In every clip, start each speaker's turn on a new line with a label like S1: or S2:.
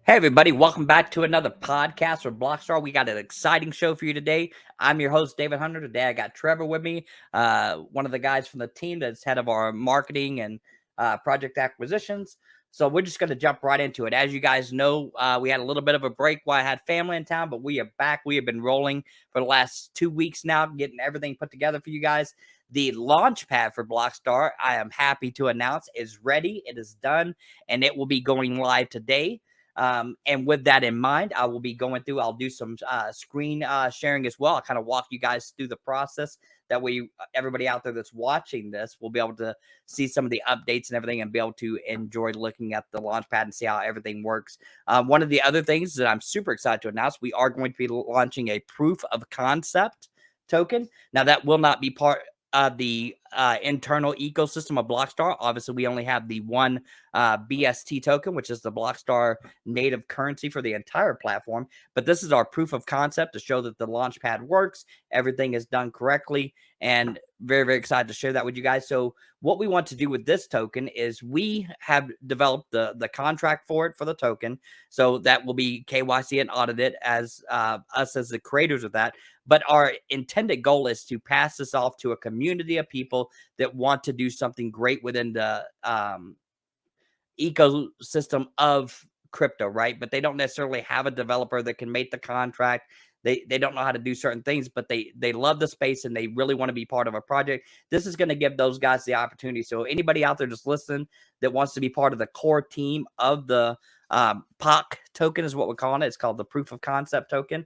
S1: Hey, everybody, welcome back to another podcast with Blockstar. We got an exciting show for you today. I'm your host, David Hunter. Today, I got Trevor with me, one of the guys from the team that's head of our marketing and project acquisitions. So, we're just going to jump right into it. As you guys know, we had a little bit of a break while I had family in town, but we are back. We have been rolling for the last 2 weeks now, getting everything put together for you guys. The Launchpad for Blockstar, I am happy to announce, is ready. It is done, and it will be going live today. And with that in mind, I will be going through, I'll do some screen sharing as well. I'll kind of walk you guys through the process. That way, everybody out there that's watching this will be able to see some of the updates and everything and be able to enjoy looking at the Launchpad and see how everything works. One of the other things that I'm super excited to announce, we are going to be launching a proof of concept token. Now, that will not be part of the internal ecosystem of Blockstar. Obviously, we only have the one BST token, which is the Blockstar native currency for the entire platform. But this is our proof of concept to show that the Launchpad works, everything is done correctly, and very, very excited to share that with you guys. So what we want to do with this token is we have developed the contract for it for the token. So that will be KYC and audited as us as the creators of that. But our intended goal is to pass this off to a community of people that want to do something great within the ecosystem of crypto, right? But they don't necessarily have a developer that can make the contract. They don't know how to do certain things, but they love the space and they really want to be part of a project. This is going to give those guys the opportunity. So anybody out there just listening that wants to be part of the core team of the POC token is what we're calling it. It's called the proof of concept token.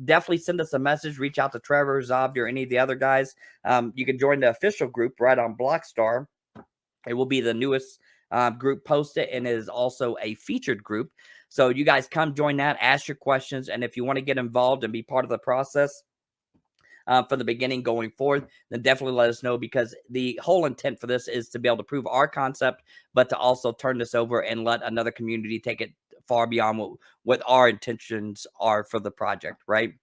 S1: Definitely send us a message. Reach out to Trevor, Zobd, or any of the other guys. You can join the official group right on Blockstar. It will be the newest group posted, and it is also a featured group. So you guys come join that, ask your questions, and if you want to get involved and be part of the process from the beginning going forward, then definitely let us know, because the whole intent for this is to be able to prove our concept, but to also turn this over and let another community take it far beyond what our intentions are for the project, right?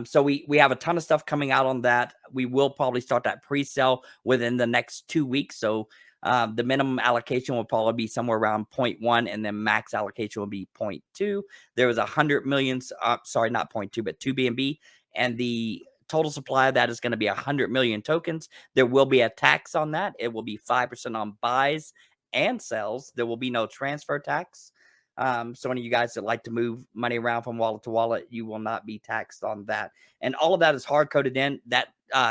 S1: So we have a ton of stuff coming out on that. We will probably start that pre-sale within the next 2 weeks. So the minimum allocation will probably be somewhere around 0.1, and then max allocation will be 0.2. There was 100 million, sorry, not 0.2, but 2 BNB, and the total supply of that is going to be 100 million tokens. There will be a tax on that. It will be 5% on buys and sells. There will be no transfer tax. So any of you guys that like to move money around from wallet to wallet, you will not be taxed on that. And all of that is hard coded in. That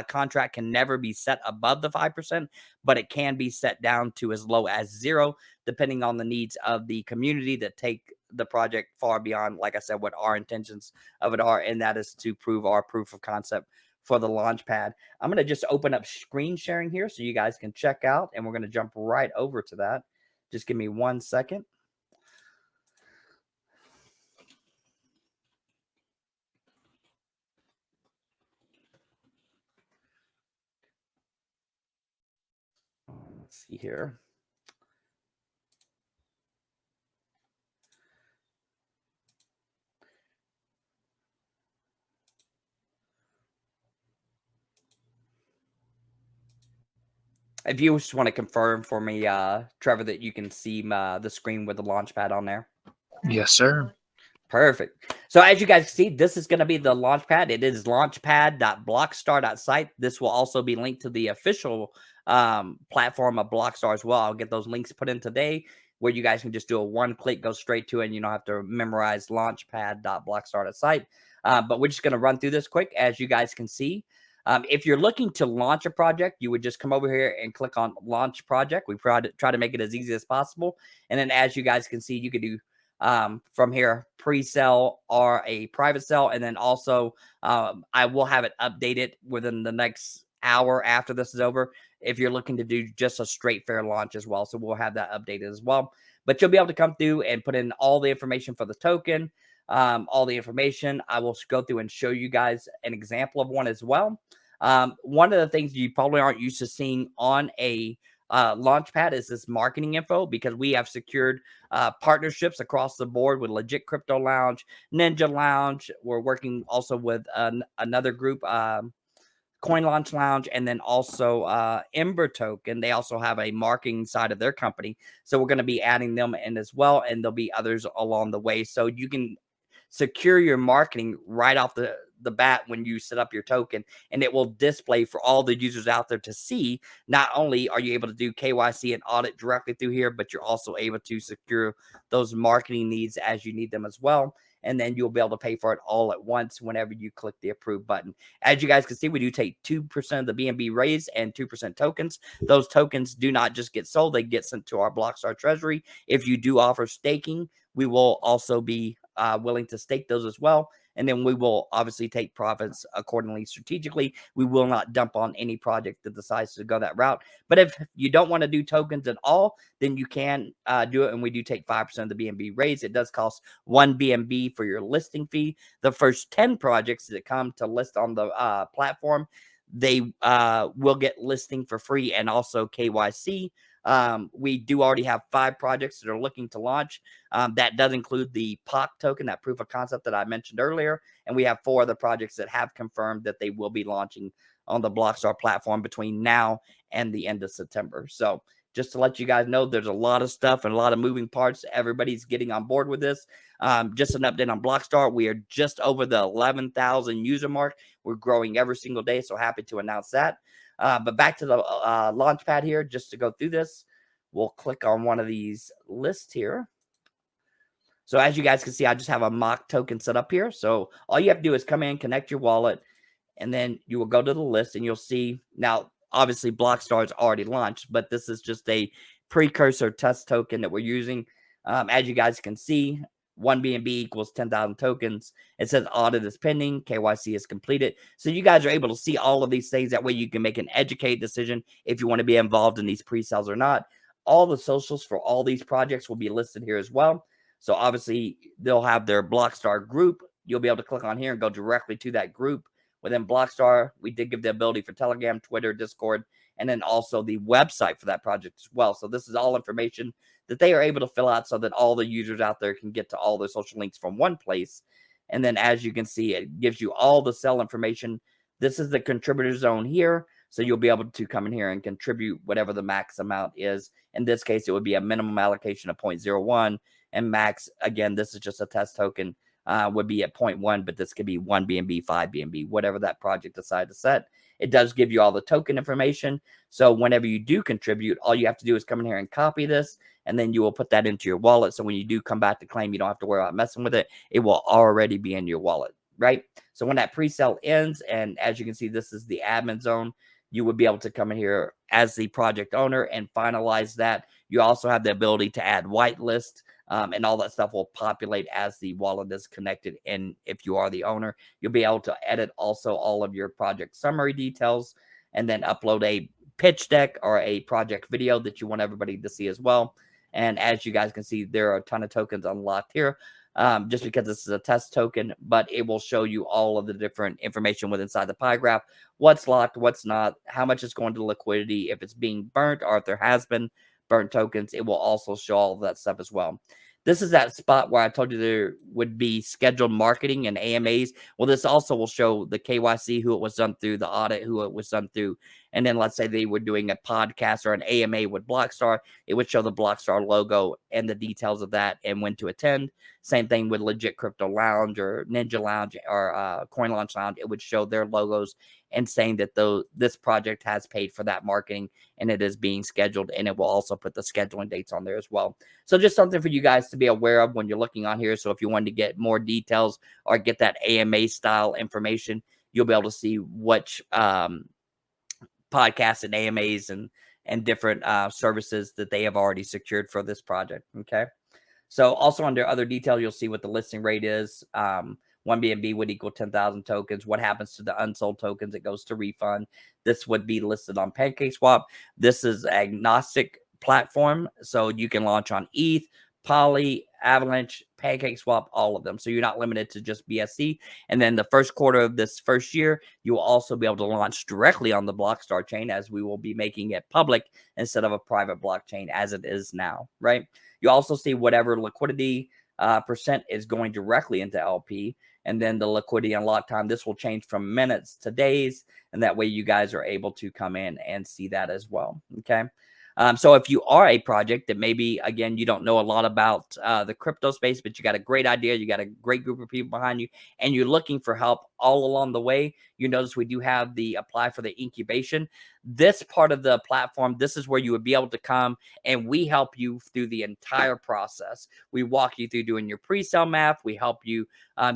S1: contract can never be set above the 5%, but it can be set down to as low as 0, depending on the needs of the community that take the project far beyond, like I said, what our intentions of it are. And that is to prove our proof of concept for the Launchpad. I'm going to just open up screen sharing here so you guys can check out, and we're going to jump right over to that. Just give me 1 second. Let's see here. If you just want to confirm for me, Trevor, that you can see the screen with the Launchpad on there.
S2: Yes, sir.
S1: Perfect. So as you guys see, this is going to be the Launchpad. It is launchpad.blockstar.site. This will also be linked to the official platform of Blockstar as well. I'll get those links put in today, where you guys can just do a one-click, go straight to it, and you don't have to memorize launchpad.blockstar.site. But we're just going to run through this quick. As you guys can see, if you're looking to launch a project, you would just come over here and click on Launch Project. We try to make it as easy as possible. And then as you guys can see, you can do from here pre-sale or a private sale, and then also I will have it updated within the next hour after this is over if you're looking to do just a straight fair launch as well. So we'll have that updated as well, but you'll be able to come through and put in all the information for the token, all the information. I will go through and show you guys an example of one as well. One of the things you probably aren't used to seeing on a Launchpad is this marketing info, because we have secured partnerships across the board with Legit Crypto Lounge, Ninja Lounge. We're working also with another group. Coin Launch Lounge, and then also Ember Token. They also have a marketing side of their company. So we're going to be adding them in as well. And there'll be others along the way. So you can secure your marketing right off the bat when you set up your token, and it will display for all the users out there to see. Not only are you able to do KYC and audit directly through here, but you're also able to secure those marketing needs as you need them as well. And then you'll be able to pay for it all at once whenever you click the approve button. As you guys can see, we do take 2% of the BNB raise and 2% tokens. Those tokens do not just get sold, they get sent to our Blockstar treasury. If you do offer staking, we will also be willing to stake those as well. And then we will obviously take profits accordingly strategically. We will not dump on any project that decides to go that route. But if you don't want to do tokens at all, then you can do it. And we do take 5% of the BNB raise. It does cost 1 BNB for your listing fee. The first 10 projects that come to list on the platform, they will get listing for free and also KYC. We do already have 5 projects that are looking to launch. That does include the POC token, that proof of concept that I mentioned earlier. And we have 4 other projects that have confirmed that they will be launching on the Blockstar platform between now and the end of September. So just to let you guys know, there's a lot of stuff and a lot of moving parts. Everybody's getting on board with this. Just an update on Blockstar. We are just over the 11,000 user mark. We're growing every single day, so happy to announce that. But back to the Launchpad here, just to go through this, we'll click on one of these lists here. So as you guys can see, I just have a mock token set up here. So all you have to do is come in, connect your wallet, and then you will go to the list and you'll see now, obviously Blockstar is already launched, but this is just a precursor test token that we're using. As you guys can see, 1 BNB equals 10,000 tokens. It says audit is pending, KYC is completed. So you guys are able to see all of these things. That way you can make an educated decision if you want to be involved in these pre-sales or not. All the socials for all these projects will be listed here as well. So obviously they'll have their Blockstar group. You'll be able to click on here and go directly to that group. Within Blockstar, we did give the ability for Telegram, Twitter, Discord, and then also the website for that project as well. So this is all information that they are able to fill out so that all the users out there can get to all their social links from one place. And then as you can see, it gives you all the sell information. This is the contributor zone here. So you'll be able to come in here and contribute whatever the max amount is. In this case, it would be a minimum allocation of 0.01 and max. Again, this is just a test token. Would be at 0.1, but this could be 1 BNB, 5 BNB, whatever that project decides to set. It does give you all the token information. So whenever you do contribute, all you have to do is come in here and copy this, and then you will put that into your wallet. So when you do come back to claim, you don't have to worry about messing with it. It will already be in your wallet, right? So when that pre-sale ends, and as you can see, this is the admin zone, you would be able to come in here as the project owner and finalize that. You also have the ability to add whitelist. And all that stuff will populate as the wallet is connected. And if you are the owner, you'll be able to edit also all of your project summary details and then upload a pitch deck or a project video that you want everybody to see as well. And as you guys can see, there are a ton of tokens unlocked here. Just because this is a test token, but it will show you all of the different information within inside the pie graph, what's locked, what's not, how much is going to liquidity, if it's being burnt, or if there has been burnt tokens. It will also show all of that stuff as well. This is that spot where I told you there would be scheduled marketing and AMAs. Well, this also will show the KYC, who it was done through, the audit, who it was done through. And then let's say they were doing a podcast or an AMA with Blockstar. It would show the Blockstar logo and the details of that and when to attend. Same thing with Legit Crypto Lounge or Ninja Lounge or Coin Launch Lounge. It would show their logos and saying that this project has paid for that marketing and it is being scheduled. And it will also put the scheduling dates on there as well. So just something for you guys to be aware of when you're looking on here. So if you wanted to get more details or get that AMA style information, you'll be able to see which podcasts and AMAs and different services that they have already secured for this project. Okay. So also under other detail, you'll see what the listing rate is. 1 BNB would equal 10,000 tokens. What happens to the unsold tokens? It goes to refund. This would be listed on PancakeSwap. This is agnostic platform, so you can launch on ETH, Poly, Avalanche, PancakeSwap, all of them. So you're not limited to just BSC. And then the first quarter of this first year, you will also be able to launch directly on the Blockstar chain, as we will be making it public instead of a private blockchain as it is now, right? You also see whatever liquidity percent is going directly into LP. And then the liquidity unlock time, this will change from minutes to days. And that way you guys are able to come in and see that as well. Okay. So if you are a project that maybe, again, you don't know a lot about the crypto space, but you got a great idea, you got a great group of people behind you, and you're looking for help all along the way, you notice we do have the apply for the incubation. This part of the platform, this is where you would be able to come and we help you through the entire process. We walk you through doing your pre-sale math. We help you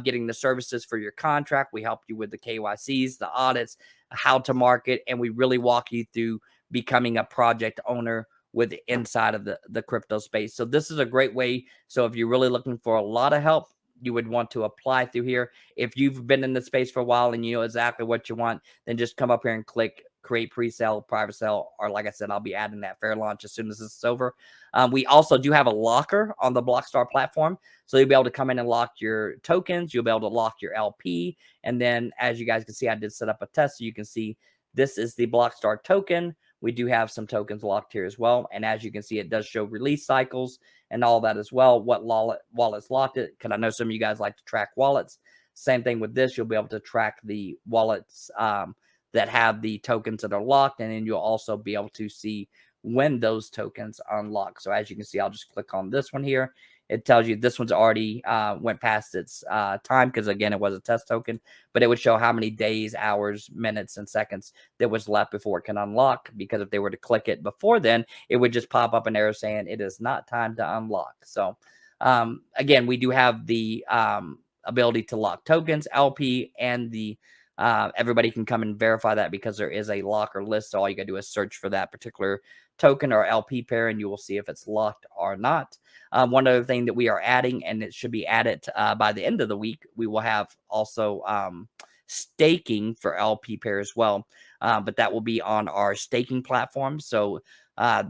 S1: getting the services for your contract. We help you with the KYCs, the audits, how to market, and we really walk you through becoming a project owner with inside of the crypto space. So this is a great way. So if you're really looking for a lot of help, you would want to apply through here. If you've been in the space for a while and you know exactly what you want, then just come up here and click create pre-sale, private sale, or like I said, I'll be adding that fair launch as soon as this is over. We also do have a locker on the Blockstar platform. So you'll be able to come in and lock your tokens. You'll be able to lock your LP. And then as you guys can see, I did set up a test. So you can see this is the Blockstar token. We do have some tokens locked here as well. And as you can see, it does show release cycles and all that as well. What wallets locked it. Because I know some of you guys like to track wallets. Same thing with this. You'll be able to track the wallets that have the tokens that are locked. And then you'll also be able to see when those tokens unlock. So as you can see, I'll just click on this one here. It tells you this one's already went past its time because, again, it was a test token. But it would show how many days, hours, minutes, and seconds that was left before it can unlock. Because if they were to click it before then, it would just pop up an error saying it is not time to unlock. So, again, we do have the ability to lock tokens, LP, and the everybody can come and verify that because there is a locker list. So all you got to do is search for that particular token or LP pair, and you will see if it's locked or not. One other thing that we are adding, and it should be added by the end of the week, we will have also staking for LP pair as well. But that will be on our staking platform. So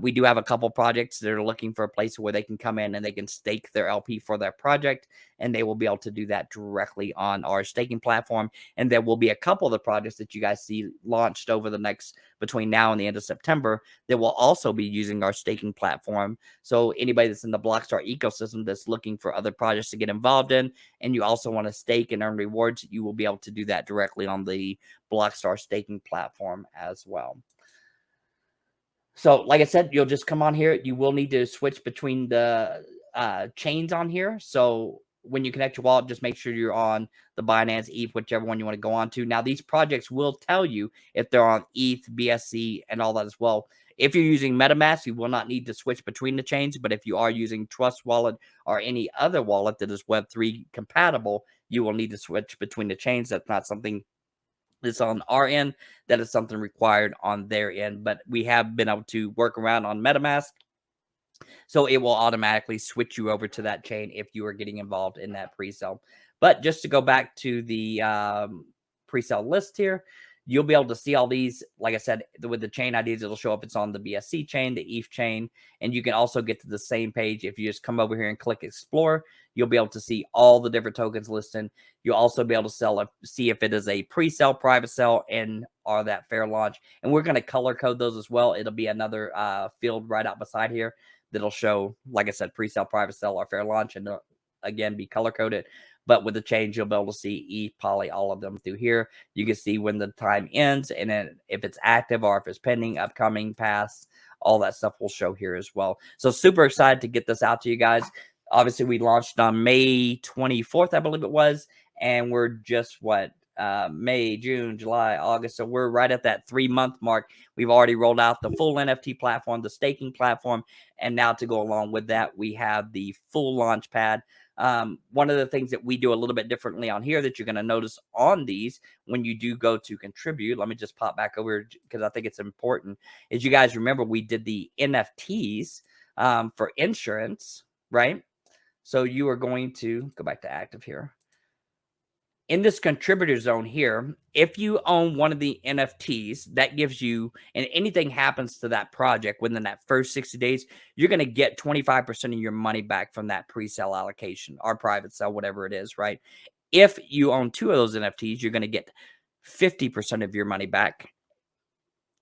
S1: we do have a couple projects that are looking for a place where they can come in and they can stake their LP for their project, and they will be able to do that directly on our staking platform. And there will be a couple of the projects that you guys see launched over the next between now and the end of September that will also be using our staking platform. So anybody that's in the Blockstar ecosystem that's looking for other projects to get involved in, and you also want to stake and earn rewards, you will be able to do that directly on the Blockstar staking platform as well. So, like I said, you'll just come on here. You will need to switch between the chains on here. So when you connect your wallet, just make sure you're on the Binance, ETH, whichever one you want to go on to. Now, these projects will tell you if they're on ETH, BSC, and all that as well. If you're using MetaMask, you will not need to switch between the chains. But if you are using Trust Wallet or any other wallet that is Web3 compatible, you will need to switch between the chains. That's not something it's on our end. That is something required on their end. But we have been able to work around on MetaMask. So it will automatically switch you over to that chain if you are getting involved in that pre-sale. But just to go back to the pre-sale list here, you'll be able to see all these. Like I said, with the chain IDs, it'll show up. It's on the BSC chain, the ETH chain, and you can also get to the same page if you just come over here and click Explore. You'll be able to see all the different tokens listed. You'll also be able to see if it is a pre-sale, private sale, and or that fair launch. And we're going to color code those as well. It'll be another field right out beside here that'll show, like I said, pre-sale, private sale, or fair launch, and again be color coded. But with the change, you'll be able to see ETH, Poly, all of them through here. You can see when the time ends, and then if it's active or if it's pending, upcoming, past, all that stuff will show here as well. So super excited to get this out to you guys. Obviously, we launched on May 24th, I believe it was, and we're just May, June, July, August. So we're right at that 3-month mark. We've already rolled out the full NFT platform, the staking platform, and now to go along with that, we have the full Launchpad. One of the things that we do a little bit differently on here that you're going to notice on these when you do go to contribute, let me just pop back over because I think it's important, is you guys remember we did the NFTs for insurance, right? So you are going to go back to active here. In this contributor zone here, if you own one of the NFTs, that gives you, and anything happens to that project within that first 60 days, you're going to get 25% of your money back from that pre-sale allocation or private sale, whatever it is, right? If you own 2 of those NFTs, you're going to get 50% of your money back.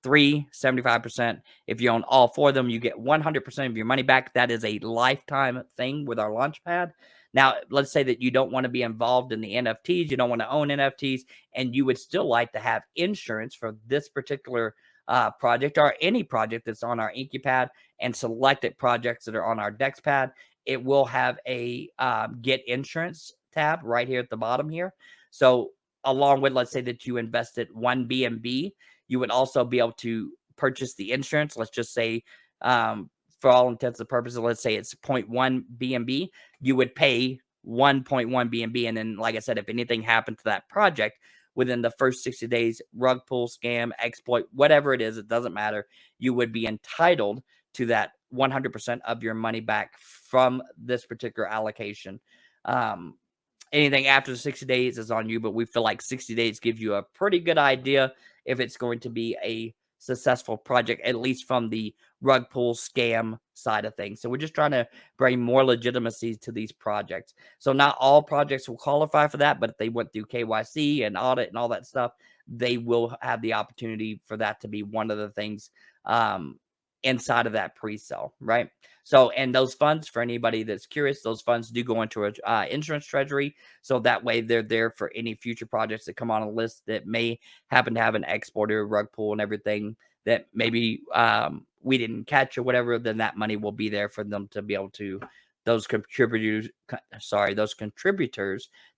S1: 75%. If you own all 4 of them, you get 100% of your money back. That is a lifetime thing with our Launchpad. Now, let's say that you don't want to be involved in the NFTs, you don't want to own NFTs, and you would still like to have insurance for this particular project or any project that's on our Incupad and selected projects that are on our DexPad. It will have a get insurance tab right here at the bottom here. So along with, let's say that you invested 1 BNB, you would also be able to purchase the insurance. Let's just say, for all intents and purposes, let's say it's 0.1 BNB, you would pay 1.1 BNB. And then, like I said, if anything happened to that project within the first 60 days, rug pull, scam, exploit, whatever it is, it doesn't matter, you would be entitled to that 100% of your money back from this particular allocation. Anything after 60 days is on you, but we feel like 60 days gives you a pretty good idea if it's going to be a successful project, at least from the rug pull scam side of things. So we're just trying to bring more legitimacy to these projects. So not all projects will qualify for that, but if they went through KYC and audit and all that stuff, they will have the opportunity for that to be one of the things inside of that pre-sale, right? So, and those funds, for anybody that's curious, those funds do go into a insurance treasury. So that way they're there for any future projects that come on a list that may happen to have an exporter, rug pull, and everything that maybe we didn't catch or whatever. Then that money will be there for them to be able to, those contributors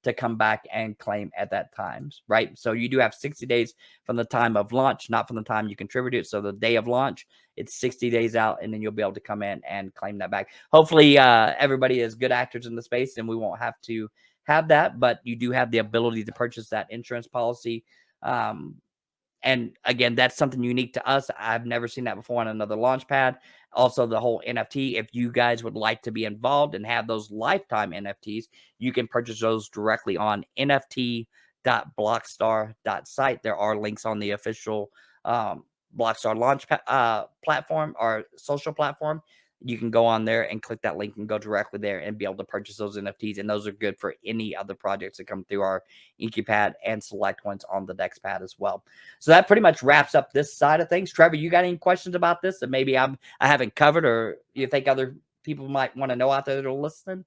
S1: to come back and claim at that time, right? So you do have 60 days from the time of launch, not from the time you contributed. So the day of launch, it's 60 days out, and then you'll be able to come in and claim that back. Hopefully, everybody is good actors in the space, and we won't have to have that, but you do have the ability to purchase that insurance policy. And again, that's something unique to us. I've never seen that before on another Launchpad. Also, the whole NFT, if you guys would like to be involved and have those lifetime NFTs, you can purchase those directly on nft.blockstar.site. There are links on the official Blockstar launch platform or social platform. You can go on there and click that link and go directly there and be able to purchase those NFTs. And those are good for any other projects that come through our Incupad and select ones on the DexPad as well. So that pretty much wraps up this side of things. Trevor, you got any questions about this that maybe I haven't covered, or you think other people might want to know out there that are listening?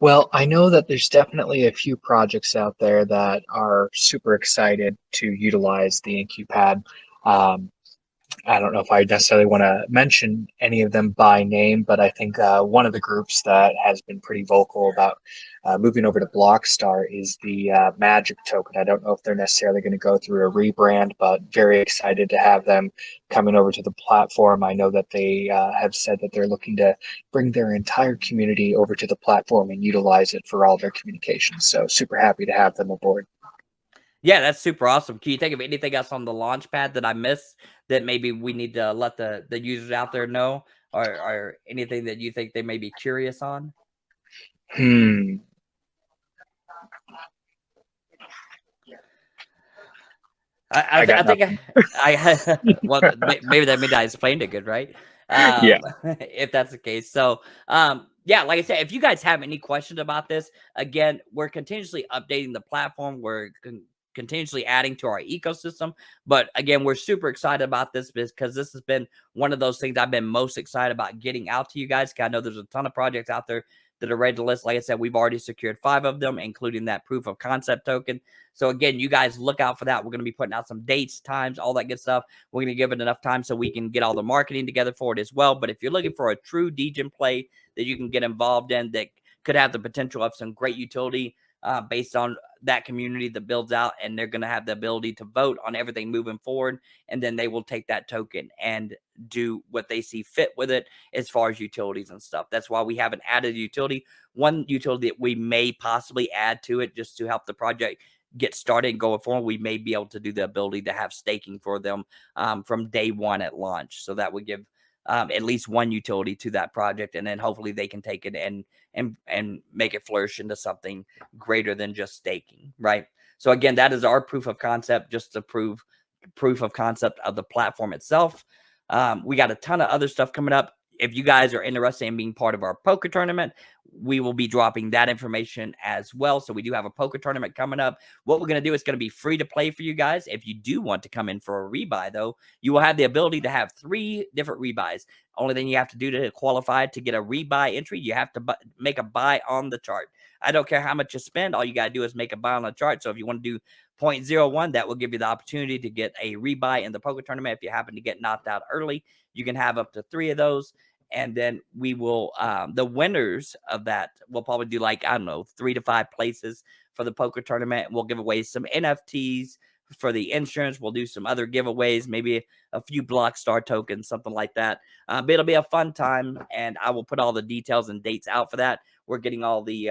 S2: Well, I know that there's definitely a few projects out there that are super excited to utilize the Incupad. I don't know if I necessarily want to mention any of them by name, but I think one of the groups that has been pretty vocal about moving over to Blockstar is the Magic token. I don't know if they're necessarily going to go through a rebrand, but very excited to have them coming over to the platform. I know that they have said that they're looking to bring their entire community over to the platform and utilize it for all their communications. So super happy to have them aboard.
S1: Yeah, that's super awesome. Can you think of anything else on the Launchpad that I missed that maybe we need to let the users out there know, or anything that you think they may be curious on?
S2: Hmm. I got
S1: I think
S2: nothing.
S1: well, maybe that means I explained it good, right?
S2: Yeah.
S1: If that's the case. So, yeah, like I said, if you guys have any questions about this, again, we're continuously updating the platform. We're continuously adding to our ecosystem. But again, we're super excited about this because this has been one of those things I've been most excited about getting out to you guys. I know there's a ton of projects out there that are ready to list. Like I said, we've already secured 5 of them, including that proof of concept token. So again, you guys look out for that. We're going to be putting out some dates, times, all that good stuff. We're going to give it enough time so we can get all the marketing together for it as well. But if you're looking for a true degen play that you can get involved in that could have the potential of some great utility based on that community that builds out, and they're going to have the ability to vote on everything moving forward, and then they will take that token and do what they see fit with it as far as utilities and stuff. That's why we haven't added a utility. One utility that we may possibly add to it just to help the project get started and going forward, we may be able to do the ability to have staking for them from day one at launch. So that would give at least one utility to that project, and then hopefully they can take it and make it flourish into something greater than just staking, right? So again, that is our proof of concept, just to prove proof of concept of the platform itself. We got a ton of other stuff coming up. If you guys are interested in being part of our poker tournament, we will be dropping that information as well. So we do have a poker tournament coming up. What we're going to do is going to be free to play for you guys. If you do want to come in for a rebuy, though, you will have the ability to have 3 different rebuys. Only thing you have to do to qualify to get a rebuy entry, you have to make a buy on the chart. I don't care how much you spend. All you got to do is make a buy on the chart. So if you want to do 0.01, that will give you the opportunity to get a rebuy in the poker tournament. If you happen to get knocked out early, you can have up to 3 of those. And then we will, the winners of that will probably do like, I don't know, 3 to 5 places for the poker tournament. We'll give away some NFTs for the insurance. We'll do some other giveaways, maybe a few Blockstar tokens, something like that. But it'll be a fun time, and I will put all the details and dates out for that. We're getting all the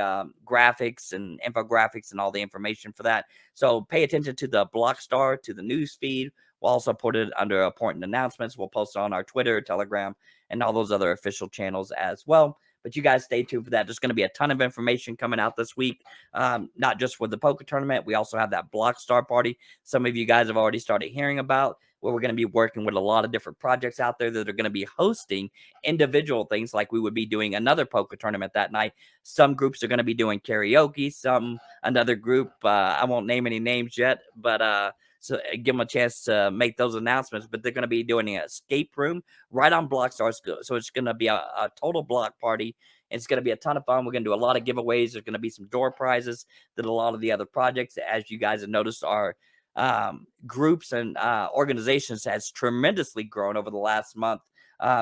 S1: graphics and infographics and all the information for that. So pay attention to the Blockstar, to the news feed. We'll also put it under important announcements. We'll post it on our Twitter, Telegram, and all those other official channels as well. But you guys stay tuned for that. There's going to be a ton of information coming out this week, not just with the poker tournament. We also have that Blockstar party. Some of you guys have already started hearing about, where we're going to be working with a lot of different projects out there that are going to be hosting individual things, like we would be doing another poker tournament that night. Some groups are going to be doing karaoke. Another group, I won't name any names yet, but so give them a chance to make those announcements. But they're going to be doing an escape room right on Blockstar. So it's going to be a total block party. It's going to be a ton of fun. We're going to do a lot of giveaways. There's going to be some door prizes that a lot of the other projects, as you guys have noticed, are groups and organizations has tremendously grown over the last month.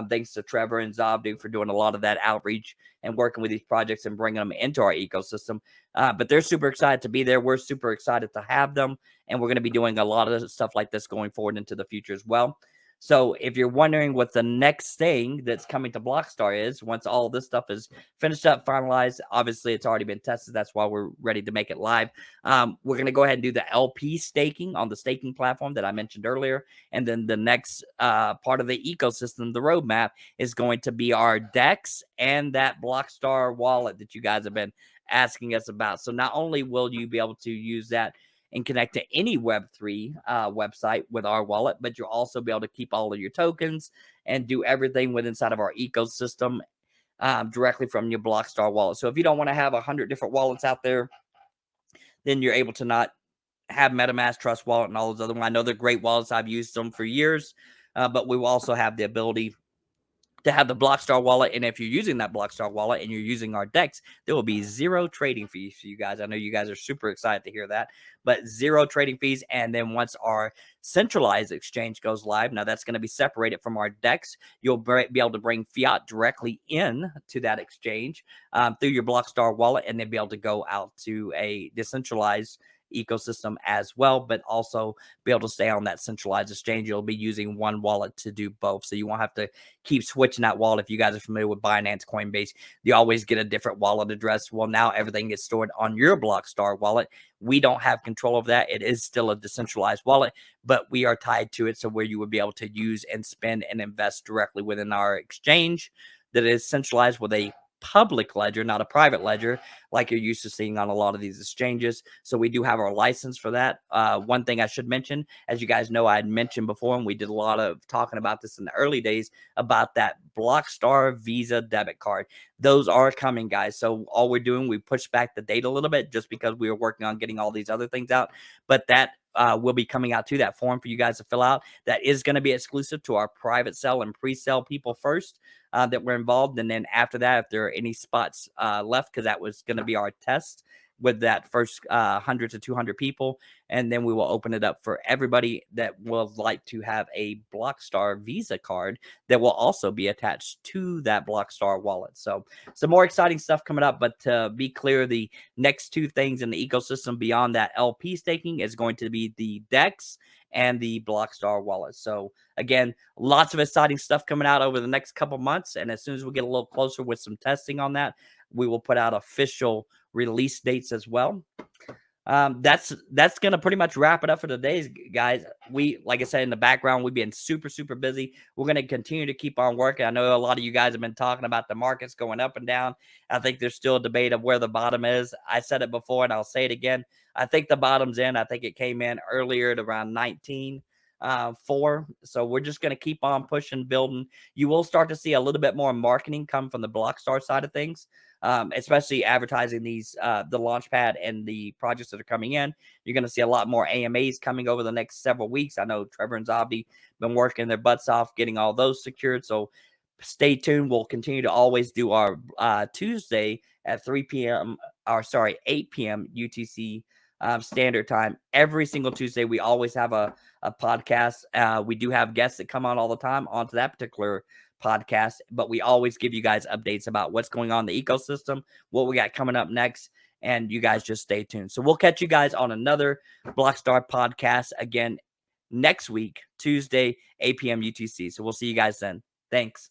S1: Thanks to Trevor and Zabdu for doing a lot of that outreach and working with these projects and bringing them into our ecosystem. But they're super excited to be there. We're super excited to have them. And we're going to be doing a lot of stuff like this going forward into the future as well. So if you're wondering what the next thing that's coming to Blockstar is, once all this stuff is finished up, finalized, obviously it's already been tested. That's why we're ready to make it live. We're going to go ahead and do the LP staking on the staking platform that I mentioned earlier. And then the next part of the ecosystem, the roadmap, is going to be our DEX and that Blockstar wallet that you guys have been asking us about. So not only will you be able to use that and connect to any Web3 website with our wallet, but you'll also be able to keep all of your tokens and do everything within inside of our ecosystem directly from your Blockstar wallet. So if you don't want to have 100 different wallets out there, then you're able to not have MetaMask, Trust Wallet, and all those other ones. I know they're great wallets. I've used them for years, but we will also have the ability to have the Blockstar wallet. And if you're using that Blockstar wallet and you're using our DEX, there will be 0 trading fees for you guys. I know you guys are super excited to hear that, but 0 trading fees. And then once our centralized exchange goes live, now that's going to be separated from our DEX. You'll be able to bring fiat directly in to that exchange through your Blockstar wallet, and then be able to go out to a decentralized ecosystem as well, but also be able to stay on that centralized exchange. You'll be using one wallet to do both. So you won't have to keep switching that wallet. If you guys are familiar with Binance, Coinbase, you always get a different wallet address. Well, now everything gets stored on your Blockstar wallet. We don't have control of that. It is still a decentralized wallet, but we are tied to it. So where you would be able to use and spend and invest directly within our exchange that is centralized with a public ledger, not a private ledger, like you're used to seeing on a lot of these exchanges. So we do have our license for that. One thing I should mention, as you guys know, I had mentioned before, and we did a lot of talking about this in the early days, about that Blockstar Visa debit card. Those are coming, guys. So all we're doing, we pushed back the date a little bit just because we were working on getting all these other things out. But that will be coming out to that form for you guys to fill out. That is going to be exclusive to our private sale and pre-sale people first that were involved. And then after that, if there are any spots left, because that was going to be our test with that first 100 to 200 people. And then we will open it up for everybody that would like to have a Blockstar Visa card that will also be attached to that Blockstar wallet. So some more exciting stuff coming up. But to be clear, the next 2 things in the ecosystem beyond that LP staking is going to be the DEX and the Blockstar wallet. So again, lots of exciting stuff coming out over the next couple months. And as soon as we get a little closer with some testing on that, we will put out official release dates as well. That's gonna pretty much wrap it up for today, guys. We, like I said, in the background, we've been super busy. We're gonna continue to keep on working. I know a lot of you guys have been talking about the markets going up and down. I think there's still a debate of where the bottom is. I said it before and I'll say it again. I think the bottom's in. I think it came in earlier at around 19.4. So we're just going to keep on pushing, building. You will start to see a little bit more marketing come from the Blockstar side of things. especially advertising these the Launchpad and the projects that are coming in. You're going to see a lot more AMAs coming over the next several weeks. I know Trevor and Zobby been working their butts off getting all those secured. So stay tuned. We'll continue to always do our Tuesday at 3 p.m. or sorry, 8 p.m. UTC standard time. Every single Tuesday, we always have a podcast. We do have guests that come on all the time onto that particular podcast, but we always give you guys updates about what's going on in the ecosystem, what we got coming up next, and you guys just stay tuned. So we'll catch you guys on another Blockstar podcast again next week, Tuesday, 8 p.m. UTC. So we'll see you guys then. Thanks.